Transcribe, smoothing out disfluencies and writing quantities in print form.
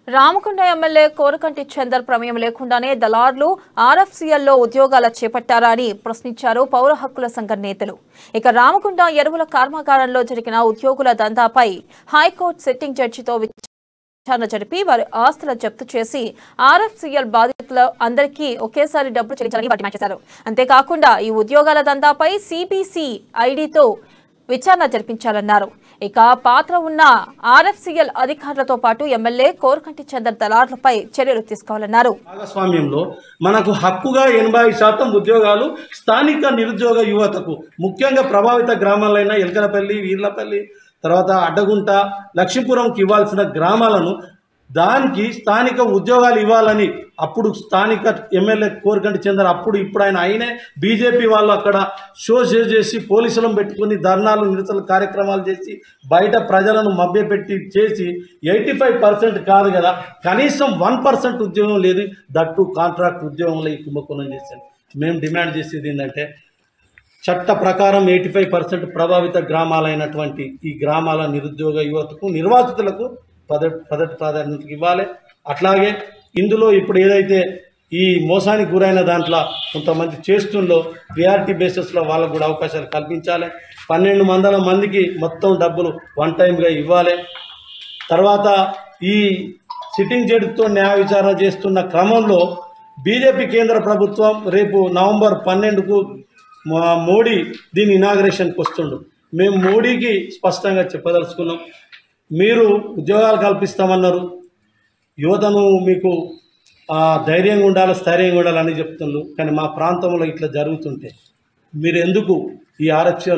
Ramakonda MLA Korukanti Chander ప్రమేయం లేకుండానే దళార్లు ఆర్ఎఫ్సీఎల్లో ఉద్యోగాలు చేపట్టారా అని ప్రశ్నించారు పౌర హక్కుల సంఘ నేతలు. ఇక రామకొండ ఎరువుల కర్మాగారంలో జరిగిన ఉద్యోగుల దందాపై హైకోర్టు సిట్టింగ్ జడ్జితో విచారణ జరిపి వారి ఆస్తుల జప్తు చేసి ఆర్ఎఫ్సీఎల్ బాధితుల అందరికీ ఒకేసారి డబ్బులు చెల్లించాలని డిమాండ్ చేశారు. అంతేకాకుండా ఈ ఉద్యోగాల దందాపై సిబిసి ఐడితో విచారణ జరిపించాలన్నారు. ఇక పాత్ర ఉన్న ఆర్ఎఫ్సీఎల్ అధికారులతో పాటు ఎమ్మెల్యే కోరకంటి చందర్ దళార్లపై చర్యలు తీసుకోవాలన్నారు. భాగస్వామ్యంలో మనకు హక్కుగా 80% ఉద్యోగాలు స్థానిక నిరుద్యోగ యువతకు, ముఖ్యంగా ప్రభావిత గ్రామాలైన ఎల్కలపల్లి, వీర్లపల్లి, తర్వాత అడ్డగుంట, లక్ష్మీపురంకి ఇవ్వాల్సిన గ్రామాలను దానికి స్థానిక ఉద్యోగాలు ఇవ్వాలని అప్పుడు స్థానిక ఎమ్మెల్యే కోరకంటి చందర్ ఇప్పుడు ఆయనే బీజేపీ వాళ్ళు అక్కడ షో చేసి పోలీసులను పెట్టుకుని ధర్నాలు, నిరసన కార్యక్రమాలు చేసి బయట ప్రజలను మభ్యపెట్టి చేసి 85% కాదు కదా, కనీసం 1% ఉద్యోగం లేదు, దట్టు కాంట్రాక్ట్ ఉద్యోగంలో ఈ కుంభకోణం చేశాను. మేము డిమాండ్ చేసేది ఏంటంటే చట్ట ప్రకారం 85% ప్రభావిత గ్రామాలైనటువంటి ఈ గ్రామాల నిరుద్యోగ యువతకు, నిర్వాసితులకు మొదటి ప్రాధాన్యత ఇవ్వాలి. అట్లాగే ఇందులో ఇప్పుడు ఏదైతే ఈ మోసానికి గురైన దాంట్లో కొంతమంది చేస్తుందో ప్రియారిటీ బేసిస్లో వాళ్ళకు కూడా అవకాశాలు కల్పించాలి. 1200 మందికి మొత్తం డబ్బులు వన్ టైంగా ఇవ్వాలి. తర్వాత ఈ సిట్టింగ్ జడ్జితో న్యాయ విచారణ చేస్తున్న క్రమంలో బీజేపీ కేంద్ర ప్రభుత్వం రేపు నవంబర్ 12కు మోడీ దీని ఇనాగ్రేషన్కి వస్తుండు. మేము మోడీకి స్పష్టంగా చెప్పదలుచుకున్నాం, మీరు ఉద్యోగాలు కల్పిస్తామన్నారు, యువతను మీకు ధైర్యంగా ఉండాలి, స్థైర్యంగా ఉండాలని చెప్తున్నారు. కానీ మా ప్రాంతంలో ఇట్లా జరుగుతుంటే మీరు ఎందుకు ఈ ఆరక్షణ